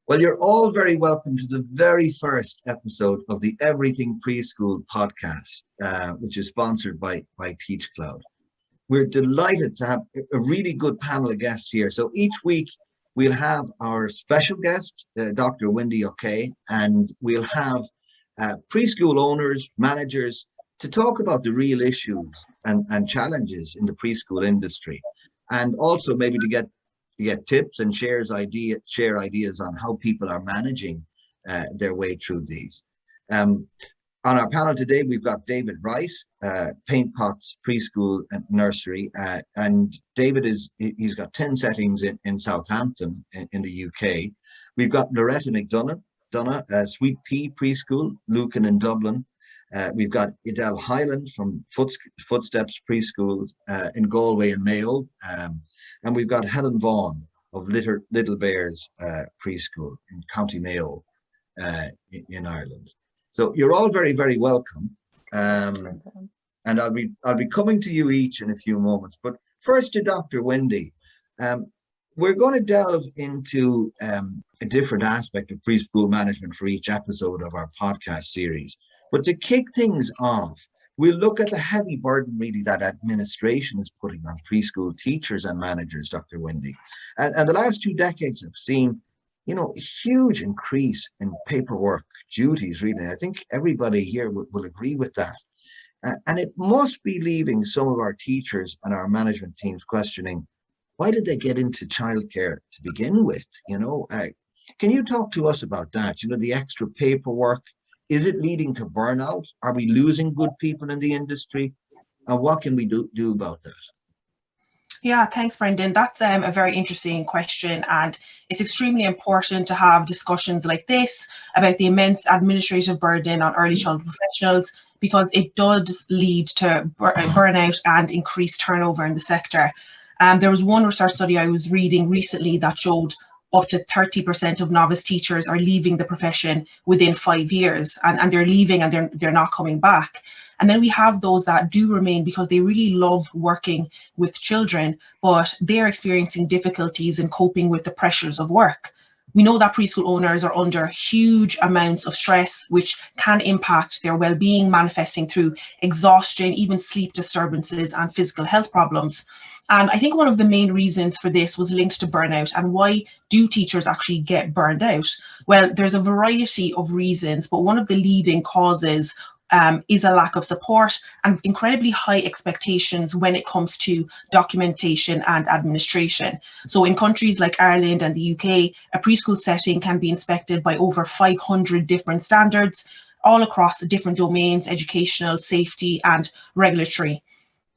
Well, you're all very welcome to the very first episode of the Everything Preschool podcast, which is sponsored by Teach Cloud. We're delighted to have a really good panel of guests here. So each week we'll have our special guest, Dr. Wendy O'Kay, and we'll have preschool owners, managers, to talk about the real issues and challenges in the preschool industry, and also maybe to get tips and share ideas on how people are managing their way through these. On our panel today, we've got David Wright, Paint Pots Preschool and Nursery, and David he's got 10 settings in Southampton in the UK. We've got Loretta McDonough, Sweet Pea Preschool, Lucan in Dublin. We've got Idel Highland from Footsteps Preschools in Galway and Mayo. And we've got Helen Vaughan of Little Bears Preschool in County Mayo in Ireland. So you're all very, very welcome. And I'll be coming to you each in a few moments. But first to Dr. Wendy. We're going to delve into a different aspect of preschool management for each episode of our podcast series. But to kick things off, we'll look at the heavy burden really that administration is putting on preschool teachers and managers, Dr. Wendy. And the last 2 decades have seen, a huge increase in paperwork duties, really. I think everybody here will agree with that. And it must be leaving some of our teachers and our management teams questioning, why did they get into childcare to begin with? Can you talk to us about that? The extra paperwork, is it leading to burnout? Are we losing good people in the industry? And what can we do about that? Yeah, thanks, Brendan. That's a very interesting question, and it's extremely important to have discussions like this about the immense administrative burden on early childhood professionals, because it does lead to burnout and increased turnover in the sector. There was one research study I was reading recently that showed up to 30% of novice teachers are leaving the profession within 5 years, and they're leaving and they're not coming back. And then we have those that do remain because they really love working with children, but they're experiencing difficulties in coping with the pressures of work. We know that preschool owners are under huge amounts of stress, which can impact their well-being, manifesting through exhaustion, even sleep disturbances and physical health problems. And I think one of the main reasons for this was linked to burnout. And why do teachers actually get burned out? Well, there's a variety of reasons, but one of the leading causes is a lack of support and incredibly high expectations when it comes to documentation and administration. So in countries like Ireland and the UK, a preschool setting can be inspected by over 500 different standards, all across different domains: educational, safety, and regulatory.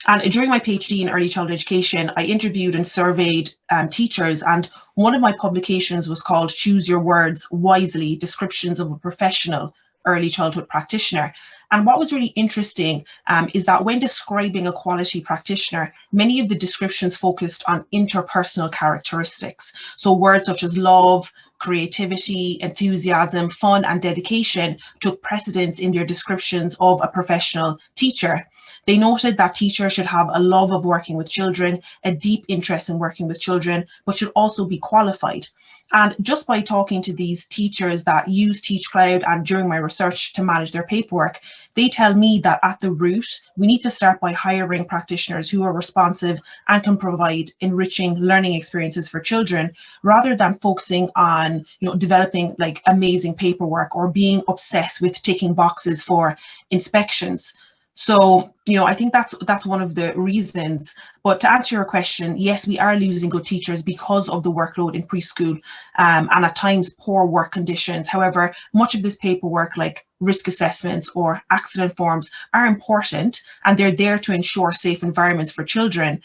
And during my PhD in early childhood education, I interviewed and surveyed teachers, and one of my publications was called Choose Your Words Wisely: Descriptions of a Professional Early Childhood Practitioner. And what was really interesting is that when describing a quality practitioner, many of the descriptions focused on interpersonal characteristics. So words such as love, creativity, enthusiasm, fun, and dedication took precedence in their descriptions of a professional teacher. They noted that teachers should have a love of working with children, a deep interest in working with children, but should also be qualified. And just by talking to these teachers that use Teach Cloud and during my research to manage their paperwork, they tell me that at the root, we need to start by hiring practitioners who are responsive and can provide enriching learning experiences for children, rather than focusing on developing like amazing paperwork or being obsessed with ticking boxes for inspections. So, I think that's one of the reasons. But to answer your question, yes, we are losing good teachers because of the workload in preschool and at times poor work conditions. However, much of this paperwork, like risk assessments or accident forms, are important, and they're there to ensure safe environments for children.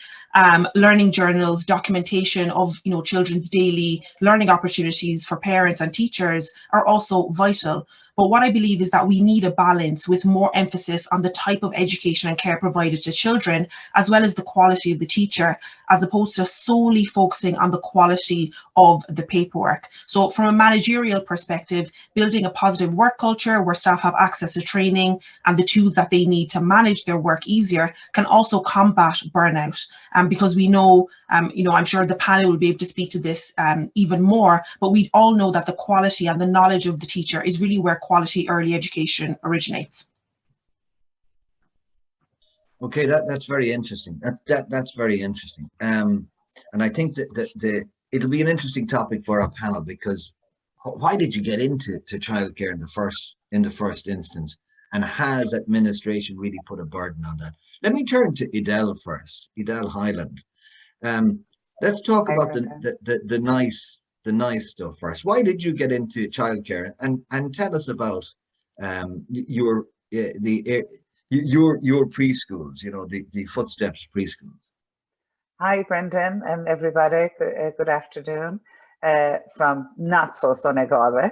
Learning journals, documentation of children's daily learning opportunities for parents and teachers are also vital. But what I believe is that we need a balance with more emphasis on the type of education and care provided to children, as well as the quality of the teacher, as opposed to solely focusing on the quality of the paperwork. So from a managerial perspective, building a positive work culture where staff have access to training and the tools that they need to manage their work easier can also combat burnout. Because we know, I'm sure the panel will be able to speak to this even more, but we all know that the quality and the knowledge of the teacher is really where quality early education originates. Okay, that's very interesting. That's very interesting. And I think that it'll be an interesting topic for our panel, because why did you get into childcare in the first instance, and has administration really put a burden on that? Let me turn to Edel first, Edel Highland. Let's talk about the nice stuff first. Why did you get into childcare, and tell us about your preschools, the Footsteps preschools. Hi, Brendan and everybody. Good afternoon from not so sunny Galway.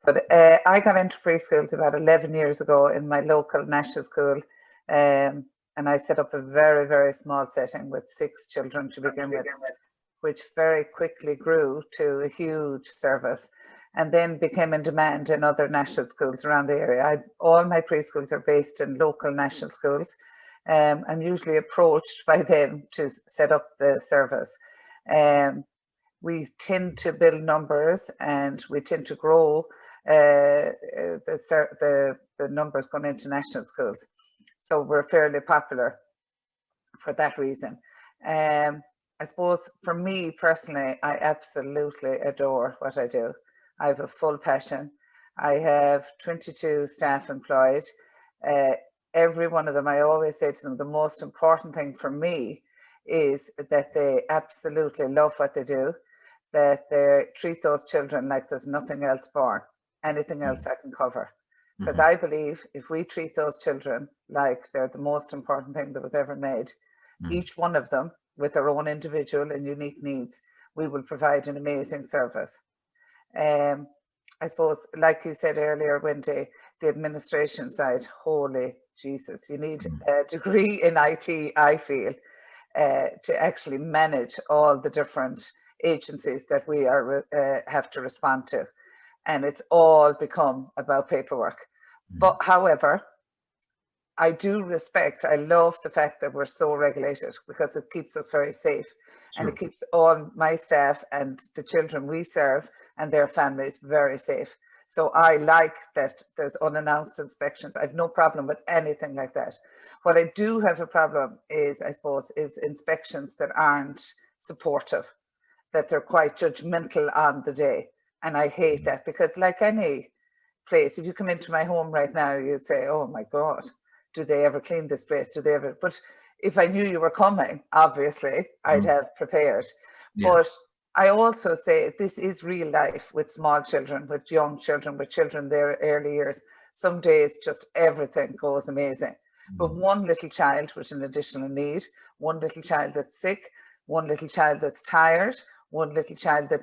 But I got into preschools about 11 years ago in my local national school. And I set up a very, very small setting with 6 children to begin with, which very quickly grew to a huge service and then became in demand in other national schools around the area. All my preschools are based in local national schools. I'm usually approached by them to set up the service. We tend to build numbers and we tend to grow the numbers going into national schools. So we're fairly popular for that reason. I suppose for me personally, I absolutely adore what I do. I have a full passion. I have 22 staff employed. Every one of them, I always say to them, the most important thing for me is that they absolutely love what they do, that they treat those children like there's nothing else born, anything else I can cover. Because I believe if we treat those children like they're the most important thing that was ever made, each one of them with their own individual and unique needs, we will provide an amazing service. I suppose, like you said earlier, Wendy, the administration side, holy Jesus, you need a degree in IT, I feel, to actually manage all the different agencies that we have to respond to. And it's all become about paperwork. But however, I do respect, I love the fact that we're so regulated, because it keeps us very safe. Sure. And it keeps all my staff and the children we serve and their families very safe. So I like that there's unannounced inspections. I have no problem with anything like that. What I do have a problem is, I suppose, is inspections that aren't supportive, that they're quite judgmental on the day. And I hate that, because like any place, if you come into my home right now, you'd say, oh my God, do they ever clean this place? Do they ever? But if I knew you were coming, obviously, I'd have prepared. Yeah. But I also say this is real life with small children, with young children, with children their early years. Some days just everything goes amazing. But one little child with an additional need, one little child that's sick, one little child that's tired, one little child that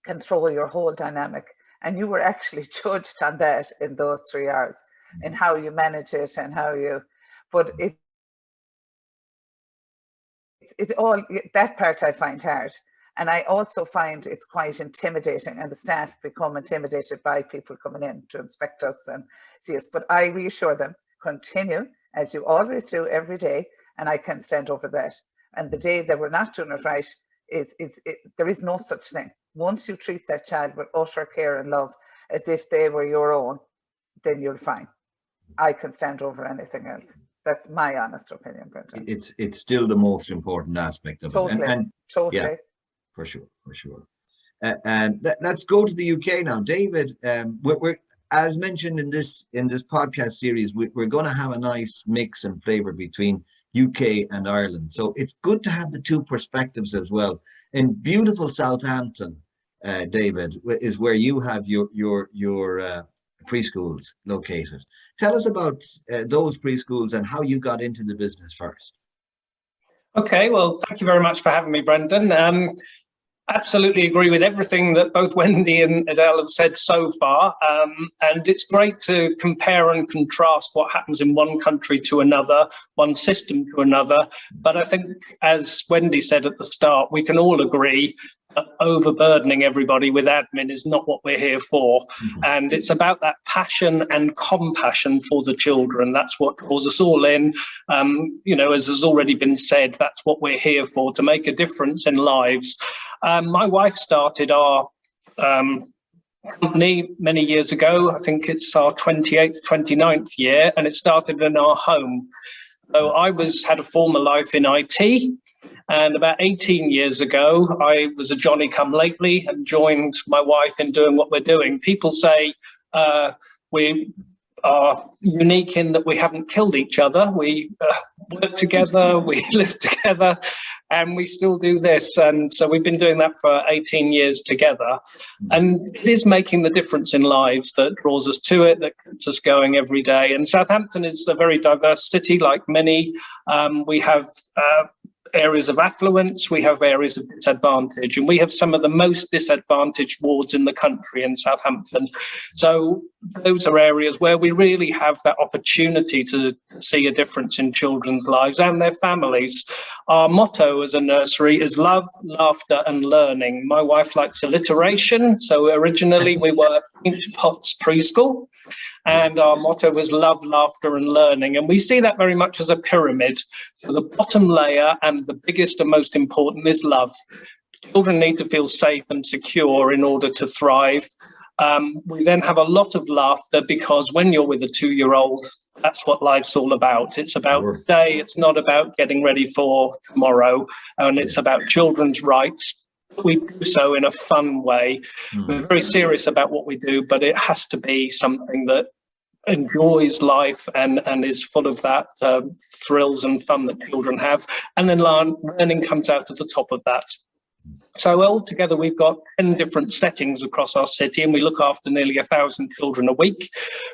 can throw your whole dynamic. And you were actually judged on that in those 3 hours, in how you manage it and how you, but it's all, that part I find hard. And I also find it's quite intimidating, and the staff become intimidated by people coming in to inspect us and see us. But I reassure them, continue as you always do every day, and I can stand over that. And the day that we're not doing it right, there is no such thing. Once you treat that child with utter care and love as if they were your own, then you're fine. I can stand over anything else. That's my honest opinion, Brendan. It's still the most important aspect of it. And totally. Yeah, for sure. And let's go to the UK now, David. We're as mentioned in this podcast series, we're going to have a nice mix and flavor between UK and Ireland. So it's good to have the two perspectives as well. In beautiful Southampton, David, is where you have your preschools located. Tell us about those preschools and how you got into the business first. Okay, well, thank you very much for having me, Brendan. absolutely agree with everything that both Wendy and Adele have said so far. And it's great to compare and contrast what happens in one country to another, one system to another. But I think, as Wendy said at the start, we can all agree that overburdening everybody with admin is not what we're here for. And it's about that passion and compassion for the children. That's what draws us all in. As has already been said, that's what we're here for, to make a difference in lives. My wife started our company many years ago. I think it's our 28th, 29th year, and it started in our home. So I had a former life in IT, and about 18 years ago, I was a Johnny-come-lately and joined my wife in doing what we're doing. People say we are unique in that we haven't killed each other. We work together, we live together, and we still do this. And so we've been doing that for 18 years together. And it is making the difference in lives that draws us to it, that keeps us going every day. And Southampton is a very diverse city, like many. We have areas of affluence, we have areas of disadvantage, and we have some of the most disadvantaged wards in the country in Southampton. So those are areas where we really have that opportunity to see a difference in children's lives and their families. Our motto as a nursery is love, laughter and learning. My wife likes alliteration, so originally we were Pink Pots Preschool, and our motto was love, laughter and learning. And we see that very much as a pyramid. So the bottom layer and the biggest and most important is love. Children need to feel safe and secure in order to thrive. We then have a lot of laughter, because when you're with a 2-year-old, that's what life's all about. It's about today, it's not about getting ready for tomorrow, and it's about children's rights. We do so in a fun way. We're very serious about what we do, but it has to be something that enjoys life and is full of that thrills and fun that children have. And then learning comes out at the top of that. So altogether, we've got 10 different settings across our city, and we look after nearly 1,000 children a week,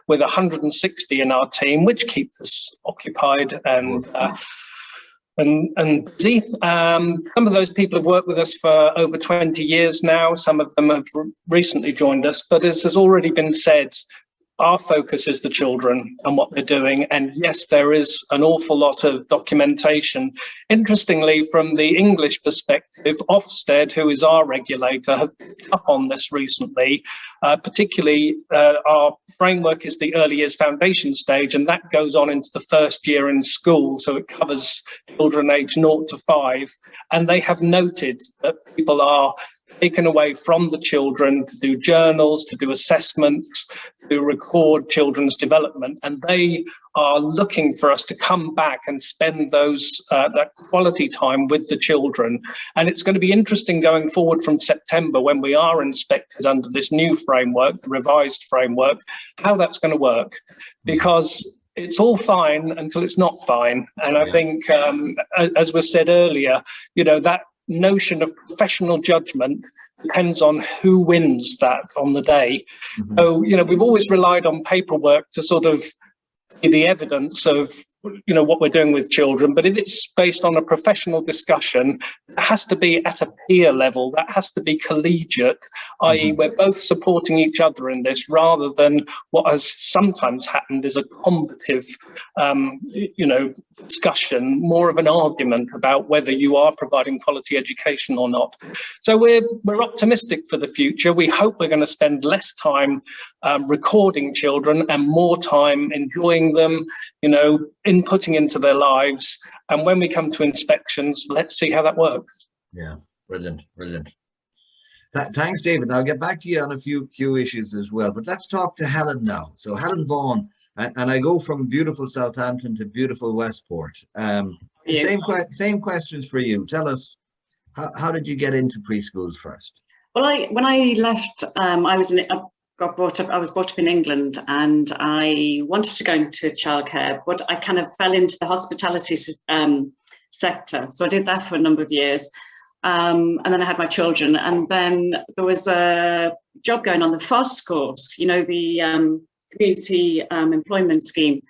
with 160 in our team, which keeps us occupied and busy. Some of those people have worked with us for over 20 years now. Some of them have recently joined us, but as has already been said, our focus is the children and what they're doing. And yes, there is an awful lot of documentation. Interestingly, from the English perspective, Ofsted, who is our regulator, have picked up on this recently. Particularly, our framework is the early years foundation stage, and that goes on into the first year in school. So it covers children aged 0 to 5. And they have noted that people are taken away from the children to do journals, to do assessments, to record children's development. And they are looking for us to come back and spend that quality time with the children. And it's going to be interesting going forward from September, when we are inspected under this new framework, the revised framework, how that's going to work. Because it's all fine until it's not fine. And I think, as was said earlier, that notion of professional judgment depends on who wins that on the day. So, we've always relied on paperwork to sort of be the evidence of what we're doing with children, but if it's based on a professional discussion, it has to be at a peer level, that has to be collegiate, i.e. we're both supporting each other in this, rather than what has sometimes happened is a combative discussion, more of an argument about whether you are providing quality education or not. So we're optimistic for the future. We hope we're going to spend less time recording children and more time enjoying them, inputting into their lives. And when we come to inspections, let's see how that works. Yeah, brilliant. Thanks, David. I'll get back to you on a few issues as well, but let's talk to Helen now. So Helen Vaughan, and I go from beautiful Southampton to beautiful Westport. Same questions for you. Tell us, how did you get into preschools first? Well, when I left, I was brought up in England, and I wanted to go into childcare, but I kind of fell into the hospitality sector. So I did that for a number of years. And then I had my children, and then there was a job going on, the FOS course, the community employment scheme.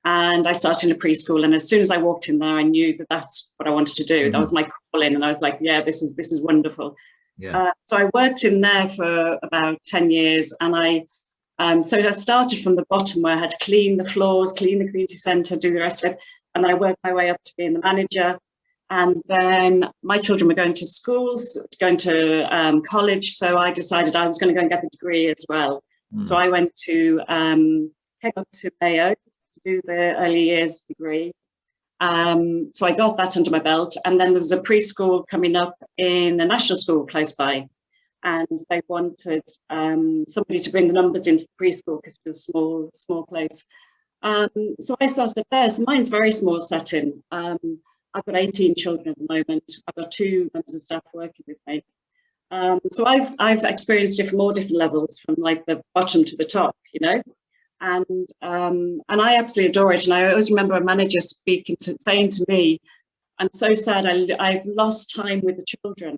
And I started in a preschool, and as soon as I walked in there, I knew that that's what I wanted to do. That was my calling, and I was like, yeah, this is wonderful. Yeah. So I worked in there for about 10 years, and so I started from the bottom, where I had to clean the floors, clean the community centre, do the rest of it, and I worked my way up to being the manager. And then my children were going to schools, going to college, so I decided I was going to go and get the degree as well. So I went to came up to Mayo to do the early years degree. So I got that under my belt, and then there was a preschool coming up in a national school close by, and they wanted somebody to bring the numbers into the preschool because it was a small place. So I started there. So mine's very small setting. I've got 18 children at the moment. I've got 2 members of staff working with me. So I've experienced more different levels, from like the bottom to the top, you know. And I absolutely adore it. And I always remember a manager saying to me, "I'm so sad. I've lost time with the children."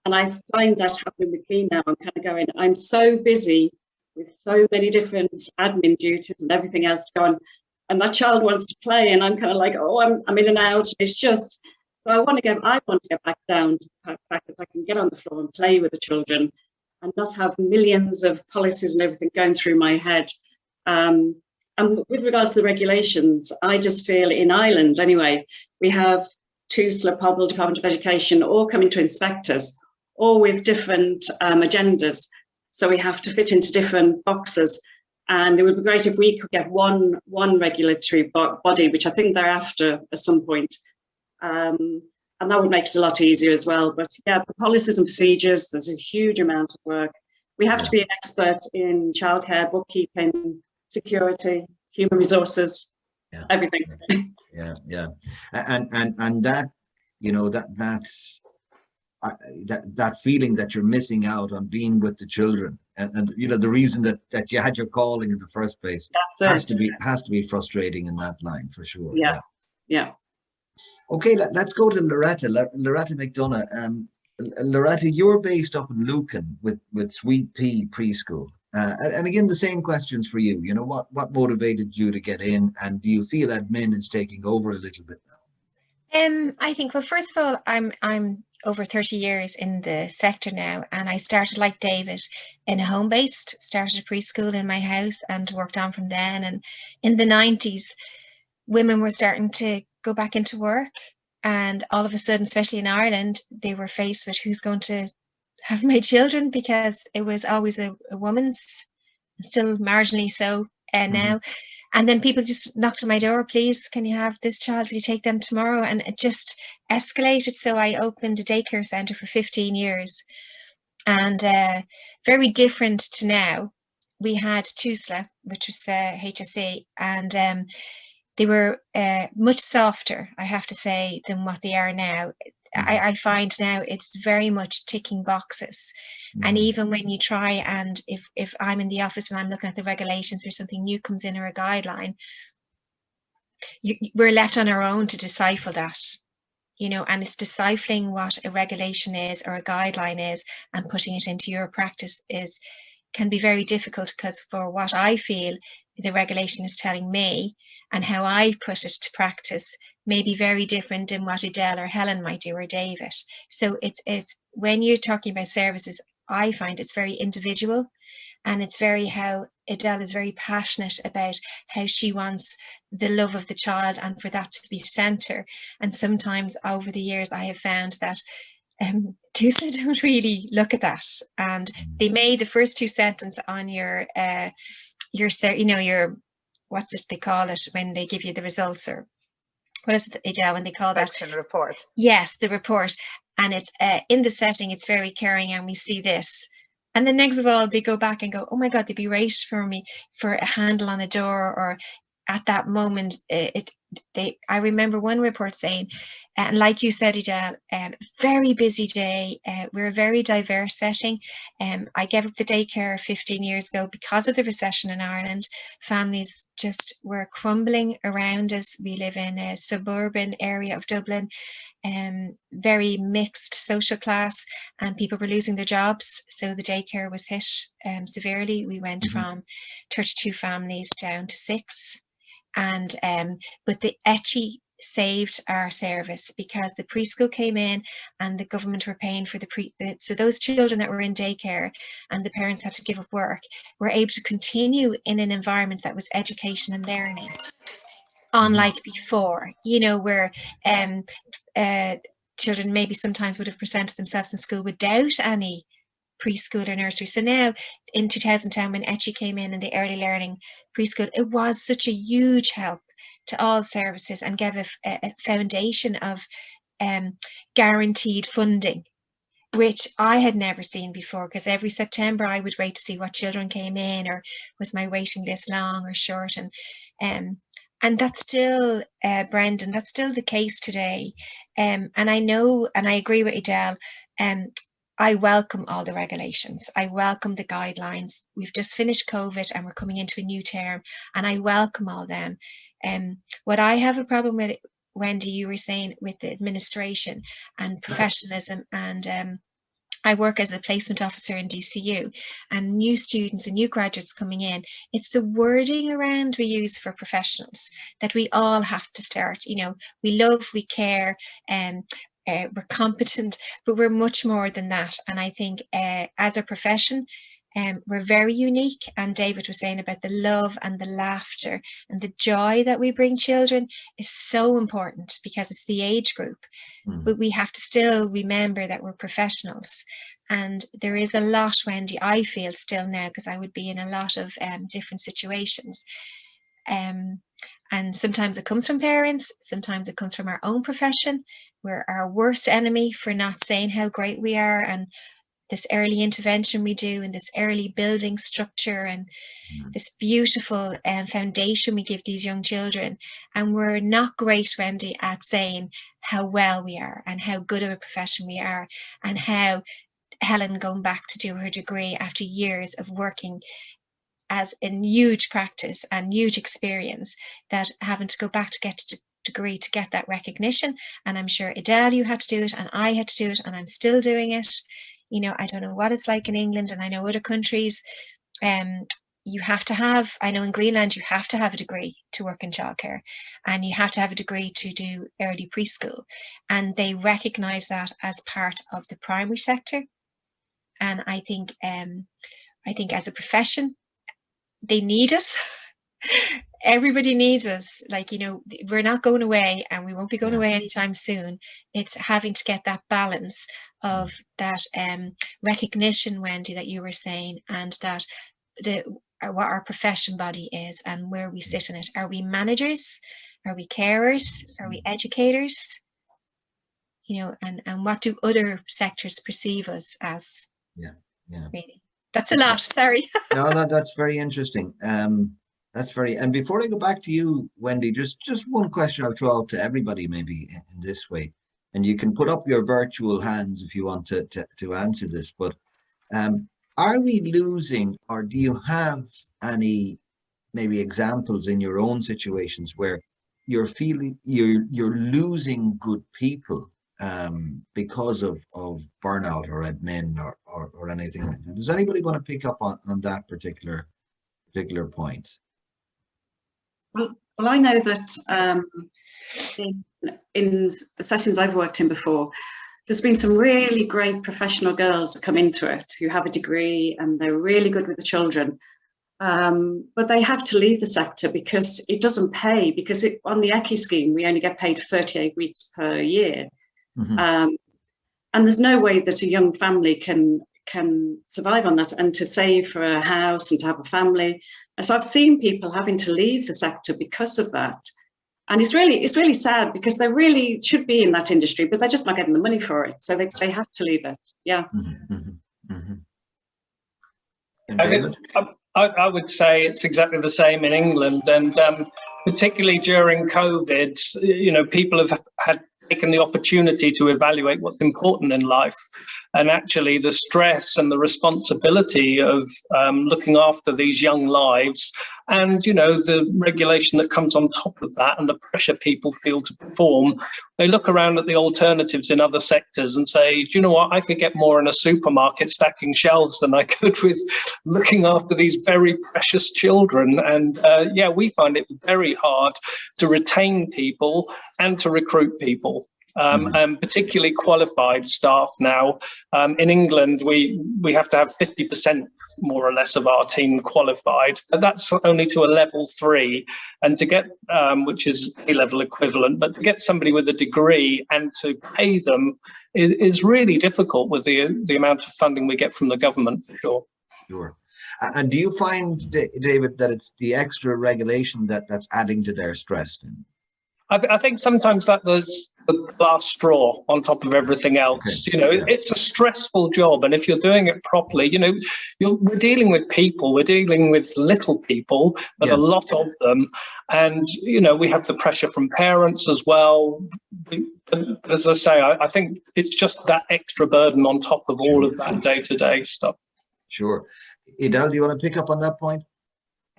And I find that happening with me now. I'm kind of going, I'm so busy with so many different admin duties and everything else to go on, and that child wants to play, and I'm kind of like, oh, I'm in and out. It's just, so I want to get back down to the fact that I can get on the floor and play with the children, and not have millions of policies and everything going through my head. And with regards to the regulations, I just feel in Ireland anyway, we have TUSLA, Pobble, Department of Education, all coming to inspect us, all with different agendas. So we have to fit into different boxes. And it would be great if we could get one regulatory body, which I think they're after at some point. And that would make it a lot easier as well. But yeah, the policies and procedures, there's a huge amount of work. We have to be an expert in childcare, bookkeeping, security, human resources, everything. Yeah. And that, you know, that feeling that you're missing out on being with the children, and you know, the reason that you had your calling in the first place has to be frustrating in that line, for sure. Yeah. Okay, let's go to Loretta McDonough. Loretta, you're based up in Lucan with Sweet Pea Preschool. And again, the same questions for you. You know, what motivated you to get in, and do you feel admin is taking over a little bit now? I think, well, first of all, I'm over 30 years in the sector now, and I started like David in a home-based, started a preschool in my house and worked on from then. And in the 90s, women were starting to go back into work, and all of a sudden, especially in Ireland, they were faced with who's going to have my children, because it was always a woman's, still marginally so now. And then people just knocked on my door, "Please, can you have this child? Will you take them tomorrow?" And it just escalated. So I opened a daycare centre for 15 years. And very different to now. We had TUSLA, which was the HSE, and they were much softer, I have to say, than what they are now. I find now it's very much ticking boxes. And even when you try, and if I'm in the office and I'm looking at the regulations, or something new comes in, or a guideline, we're left on our own to decipher that, you know, and it's deciphering what a regulation is or a guideline is and putting it into your practice can be very difficult, because for what I feel the regulation is telling me and how I put it to practice may be very different than what Adele or Helen might do, or David. So it's when you're talking about services, I find it's very individual, and it's very how Adele is very passionate about how she wants the love of the child and for that to be centre. And sometimes over the years I have found that TUSLA don't really look at that, and they made the first 2 sentences on your you know, your, what's it they call it when they give you the results, or what is it, Adele, when they call that? Inspection report. Yes, the report. And it's in the setting, it's very caring, and we see this. And then next of all, they go back and go, "Oh my God, they'd be right for me for a handle on a door," or at that moment, I remember one report saying, and like you said, Adele, very busy day. We're a very diverse setting. I gave up the daycare 15 years ago because of the recession in Ireland. Families just were crumbling around us. We live in a suburban area of Dublin, very mixed social class, and people were losing their jobs. So the daycare was hit severely. We went from 32 families down to 6. And but the saved our service, because the preschool came in and the government were paying for so those children that were in daycare and the parents had to give up work were able to continue in an environment that was education and learning, unlike before, you know, where children maybe sometimes would have presented themselves in school without any preschool or nursery. So now in 2010, when Etchi came in the early learning preschool, it was such a huge help to all services and gave a foundation of guaranteed funding, which I had never seen before, because every September I would wait to see what children came in, or was my waiting list long or short. And that's still, Brendan, that's still the case today. And I know, and I agree with Edel, I welcome all the regulations. I welcome the guidelines. We've just finished COVID and we're coming into a new term, and I welcome all them. What I have a problem with, Wendy, you were saying with the administration and professionalism, and I work as a placement officer in DCU, and new students and new graduates coming in, it's the wording around we use for professionals that we all have to start. You know, we love, we care, we're competent, but we're much more than that. And I think as a profession, we're very unique. And David was saying about the love and the laughter and the joy that we bring children is so important, because it's the age group. But we have to still remember that we're professionals. And there is a lot, Wendy, I feel still now, because I would be in a lot of different situations. And sometimes it comes from parents, sometimes it comes from our own profession. We're our worst enemy for not saying how great we are, and this early intervention we do, and this early building structure, and this beautiful foundation we give these young children. And we're not great, Wendy, at saying how well we are and how good of a profession we are, and how Helen going back to do her degree after years of working as in huge practice and huge experience, that having to go back to get a degree to get that recognition. And I'm sure Edel, you had to do it, and I had to do it, and I'm still doing it. You know, I don't know what it's like in England, and I know other countries, you have to have, I know in Greenland, you have to have a degree to work in childcare, and you have to have a degree to do early preschool. And they recognise that as part of the primary sector. And I think as a profession, they need us. Everybody needs us. Like, you know, we're not going away, and we won't be going away anytime soon. It's having to get that balance of that recognition, Wendy, that you were saying, and that what our profession body is and where we sit in it. Are we managers? Are we carers? Are we educators? You know, and what do other sectors perceive us as? Yeah. Really, that's a lot. Sorry. No, that's very interesting. And before I go back to you, Wendy, just one question I'll throw out to everybody, maybe in this way, and you can put up your virtual hands if you want to answer this. But are we losing, or do you have any maybe examples in your own situations where you're feeling you're losing good people because of burnout or admin or anything like that? Does anybody want to pick up on that particular point? Well, I know that in the sessions I've worked in before, there's been some really great professional girls that come into it who have a degree and they're really good with the children. But they have to leave the sector because it doesn't pay, because on the ECI scheme, we only get paid 38 weeks per year. And there's no way that a young family can survive on that, and to save for a house and to have a family. And so I've seen people having to leave the sector because of that. And it's really sad, because they really should be in that industry, but they're just not getting the money for it. So they have to leave it. Yeah. I would say it's exactly the same in England, and particularly during COVID, you know, people have had taken the opportunity to evaluate what's important in life, and actually the stress and the responsibility of looking after these young lives, and the regulation that comes on top of that, and the pressure people feel to perform. They look around at the alternatives in other sectors and say, do you know what, I could get more in a supermarket stacking shelves than I could with looking after these very precious children. And we find it very hard to retain people and to recruit people. And particularly qualified staff now. In England, we have to have 50% more or less of our team qualified. That's only to a level 3, and to get which is A-level equivalent, but to get somebody with a degree and to pay them is really difficult with the amount of funding we get from the government, for sure. Sure. And do you find, David, that it's the extra regulation that's adding to their stress then? I think sometimes that was the last straw on top of everything else. Okay. It's a stressful job, and if you're doing it properly, we're dealing with people. We're dealing with little people, but a lot of them, and we have the pressure from parents as well. But as I say, I think it's just that extra burden on top of all of that day-to-day stuff. Sure. Idel, do you want to pick up on that point?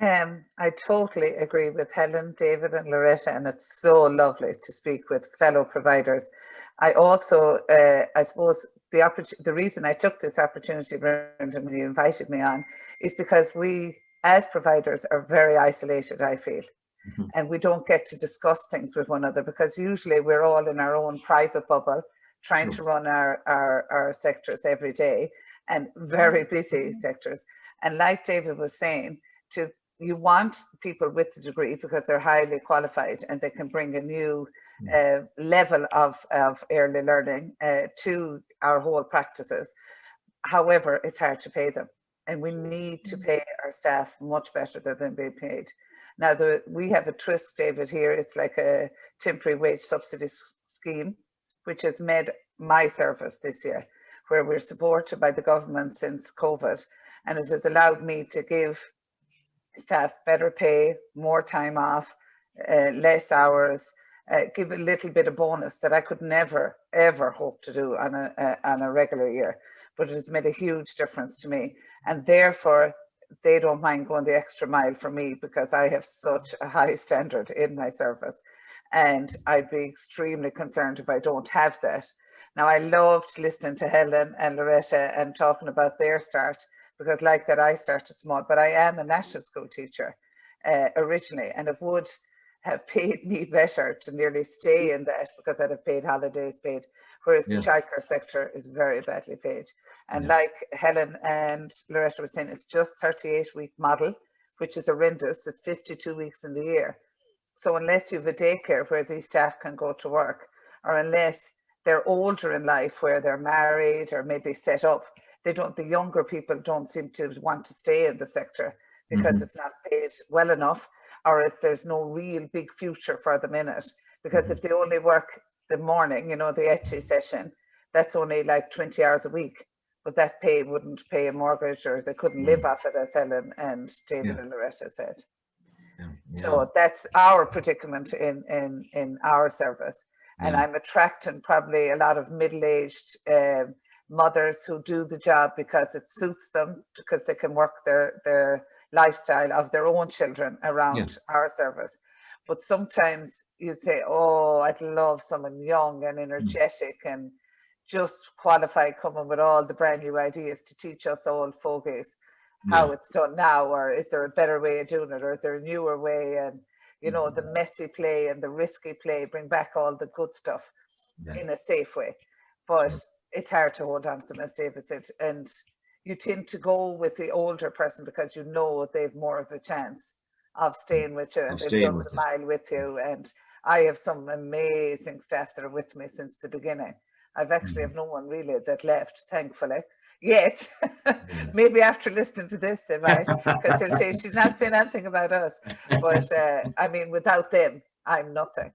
I totally agree with Helen, David and Loretta, and it's so lovely to speak with fellow providers. I also, I suppose, the reason I took this opportunity, Brendan, when you invited me on, is because we, as providers, are very isolated, I feel. And we don't get to discuss things with one another, because usually we're all in our own private bubble, trying to run our sectors every day, and very busy sectors. And like David was saying, you want people with the degree because they're highly qualified and they can bring a new level of early learning to our whole practices. However, it's hard to pay them, and we need to pay our staff much better than they're being paid. Now, we have a twist, David, here. It's like a temporary wage subsidy scheme, which has made my service this year, where we're supported by the government since COVID, and it has allowed me to give staff better pay, more time off, less hours, give a little bit of bonus that I could never, ever hope to do on a regular year. But it has made a huge difference to me. And therefore, they don't mind going the extra mile for me, because I have such a high standard in my service. And I'd be extremely concerned if I don't have that. Now, I loved listening to Helen and Loretta and talking about their start, because like that, I started small, but I am a national school teacher originally, and it would have paid me better to nearly stay in that, because I'd have paid holidays paid, whereas the childcare sector is very badly paid. And like Helen and Loretta were saying, it's just 38-week model, which is horrendous. It's 52 weeks in the year. So unless you have a daycare where these staff can go to work, or unless they're older in life where they're married or maybe set up, the younger people don't seem to want to stay in the sector because it's not paid well enough, or if there's no real big future for them in it. Because if they only work the morning, the ECHE session, that's only like 20 hours a week, but that pay wouldn't pay a mortgage, or they couldn't live off it, as Helen and David and Loretta said. So that's our predicament in our service. And I'm attracting probably a lot of middle-aged mothers who do the job because it suits them, because they can work their lifestyle of their own children around our service. But sometimes you'd say, oh, I'd love someone young and energetic and just qualified, coming with all the brand new ideas to teach us old fogies how it's done now, or is there a better way of doing it, or is there a newer way? And the messy play and the risky play, bring back all the good stuff in a safe way. But it's hard to hold on to them, as David said, and you tend to go with the older person because they've more of a chance of staying with you, and they've done the mile with you. And I have some amazing staff that are with me since the beginning. I've actually have no one really that left, thankfully, yet. Maybe after listening to this they might, because they'll say she's not saying anything about us. But I mean, without them, I'm nothing.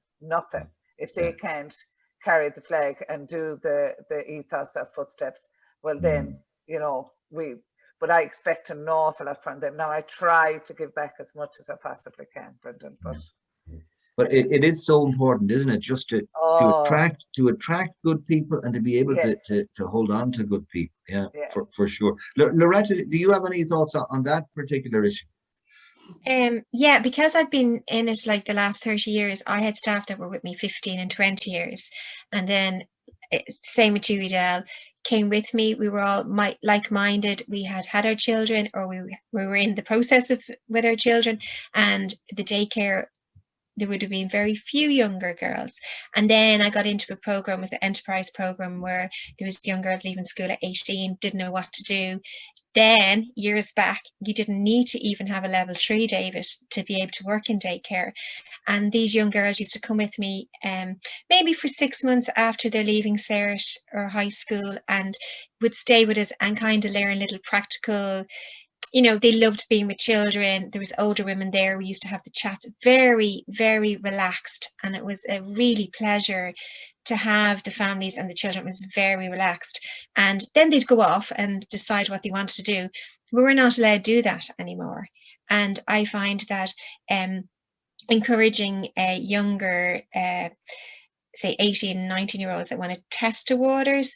If they can't carry the flag and do the ethos of footsteps, well then, but I expect an awful lot from them. Now I try to give back as much as I possibly can, Brendan, but But it is so important, isn't it? Just to attract good people and to be able yes, to hold on to good people. Yeah, yeah. for sure. Loretta, do you have any thoughts on that particular issue? Yeah, because I've been in it like the last 30 years, I had staff that were with me 15 and 20 years. And then same with you, Edel, came with me. We were all like-minded. We had our children, or we were in the process of with our children, and the daycare, there would have been very few younger girls. And then I got into a program, it was an enterprise program, where there was young girls leaving school at 18, didn't know what to do. Then years back, you didn't need to even have a level 3, David, to be able to work in daycare. And these young girls used to come with me maybe for 6 months after they're leaving cert or high school, and would stay with us and kind of learn little practical, you know, they loved being with children. There was older women there. We used to have the chats, very, very relaxed. And it was a really pleasure to have the families and the children. It was very relaxed. And then they'd go off and decide what they wanted to do. We were not allowed to do that anymore. And I find that encouraging younger say 18, 19-year-olds that want to test the waters.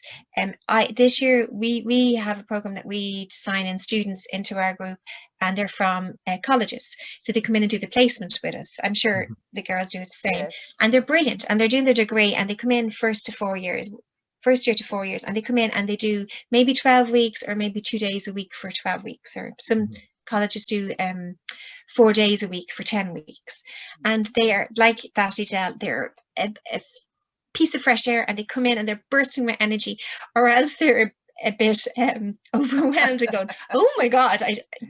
This year we have a program that we sign in students into our group, and they're from colleges. So they come in and do the placement with us. I'm sure the girls do the same. Yes. And they're brilliant, and they're doing their degree, and they come in first year to 4 years, and they come in and they do maybe 12 weeks or maybe 2 days a week for 12 weeks, or some colleges do 4 days a week for 10 weeks. And they are like that, Edel, they're a piece of fresh air, and they come in and they're bursting with energy, or else they're a bit overwhelmed and going, oh my God,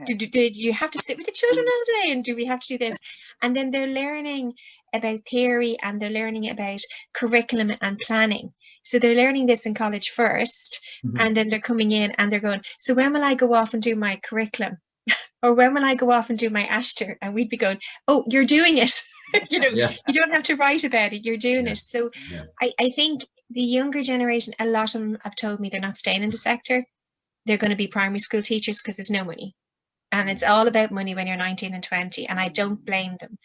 did you have to sit with the children all day, and do we have to do this? And then they're learning about theory, and they're learning about curriculum and planning. So they're learning this in college first, and then they're coming in and they're going, so when will I go off and do my curriculum? Or when will I go off and do my ashter? And we'd be going, oh, you're doing it. You know, you don't have to write about it, you're doing it. So I think the younger generation, a lot of them have told me they're not staying in the sector. They're going to be primary school teachers because there's no money. And it's all about money when you're 19 and 20. And I don't blame them.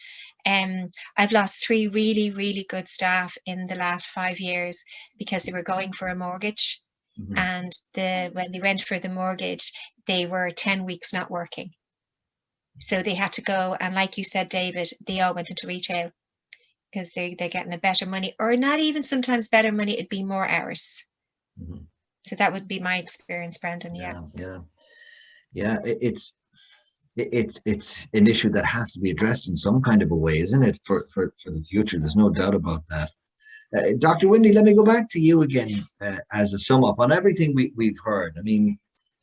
I've lost 3 really, really good staff in the last 5 years because they were going for a mortgage. And when they went for the mortgage, they were 10 weeks not working. So they had to go, and like you said, David, they all went into retail because they're getting a better money, or not even sometimes better money, it'd be more hours. So that would be my experience, Brendan. Yeah. It's an issue that has to be addressed in some kind of a way, isn't it, for the future? There's no doubt about that. Dr. Windy, let me go back to you again as a sum up on everything we've heard. I mean,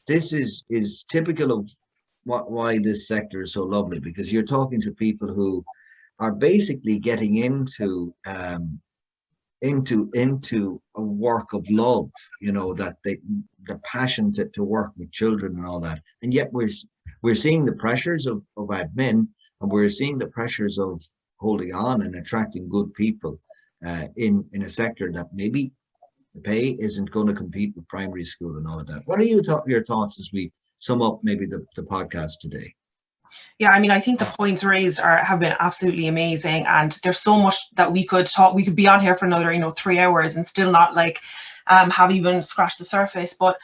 this is typical of why this sector is so lovely, because you're talking to people who are basically getting into a work of love, you know, that the passion to work with children and all that. And yet we're seeing the pressures of admin, and we're seeing the pressures of holding on and attracting good people in a sector that maybe the pay isn't going to compete with primary school and all of that. What are your thoughts as we sum up maybe the podcast today? Yeah, I mean, I think the points raised have been absolutely amazing, and there's so much that we could talk. We could be on here for another, 3 hours and still not have even scratched the surface. But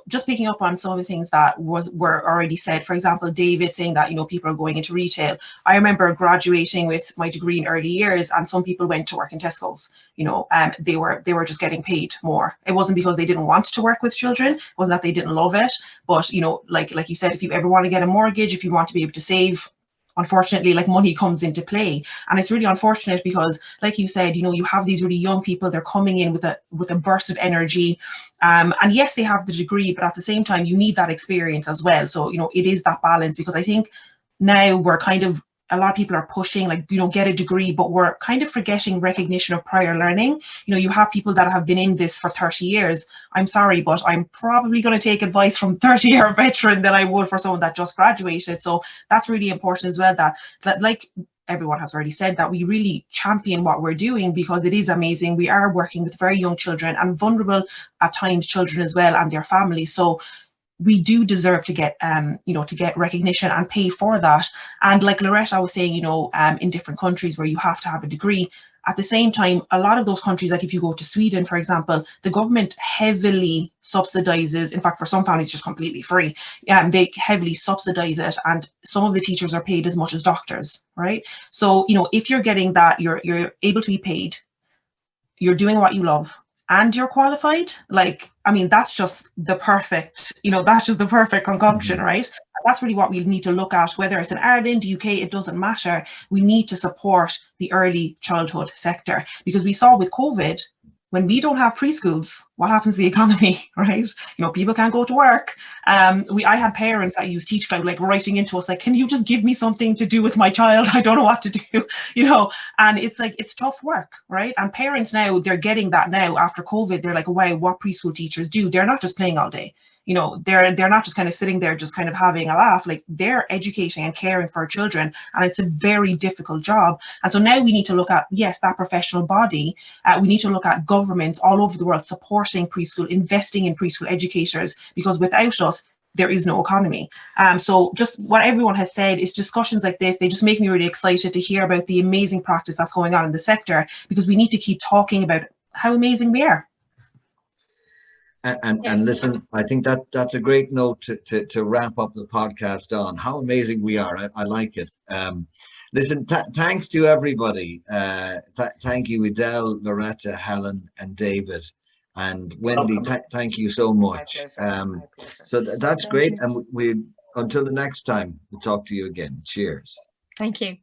just picking up on some of the things that were already said. For example, David saying that people are going into retail. I remember graduating with my degree in early years, and some people went to work in Tesco's. They were just getting paid more. It wasn't because they didn't want to work with children. It wasn't that they didn't love it. But like you said, if you ever want to get a mortgage, if you want to be able to save, unfortunately, money comes into play. And it's really unfortunate because, like you said, you have these really young people, they're coming in with a burst of energy. And yes, they have the degree, but at the same time, you need that experience as well. So, it is that balance, because I think now we're a lot of people are pushing, get a degree, but we're kind of forgetting recognition of prior learning. You have people that have been in this for 30 years. I'm sorry, but I'm probably going to take advice from 30-year veteran than I would for someone that just graduated. So that's really important as well, that like everyone has already said, that we really champion what we're doing, because it is amazing. We are working with very young children and vulnerable at times children as well, and their families. So we do deserve to get, to get recognition and pay for that. And like Loretta was saying, in different countries where you have to have a degree, at the same time, a lot of those countries, like if you go to Sweden, for example, the government heavily subsidizes, in fact, for some families, just completely free. They heavily subsidize it, and some of the teachers are paid as much as doctors, right? So, if you're getting that, you're able to be paid, you're doing what you love, and you're qualified, that's just the perfect, that's just the perfect concoction, right? That's really what we need to look at, whether it's in Ireland, UK, it doesn't matter. We need to support the early childhood sector, because we saw with COVID, when we don't have preschools, what happens to the economy, right? People can't go to work. I had parents that use Teach Cloud, writing into us, can you just give me something to do with my child? I don't know what to do, and it's tough work, right? And parents now, they're getting that now after COVID. They're like, wow, what preschool teachers do. They're not just playing all day. They're not just kind of sitting there just kind of having a laugh. They're educating and caring for children, and it's a very difficult job. And so now we need to look at, yes, that professional body. We need to look at governments all over the world supporting preschool, investing in preschool educators, because without us, there is no economy. So just what everyone has said is discussions like this, they just make me really excited to hear about the amazing practice that's going on in the sector, because we need to keep talking about how amazing we are. And listen, I think that's a great note to wrap up the podcast on. How amazing we are. I like it. Listen, thanks to everybody. Thank you, Edel, Loretta, Helen, and David. And Wendy, thank you so much. My pleasure. So that's great. And we until the next time, we'll talk to you again. Cheers. Thank you.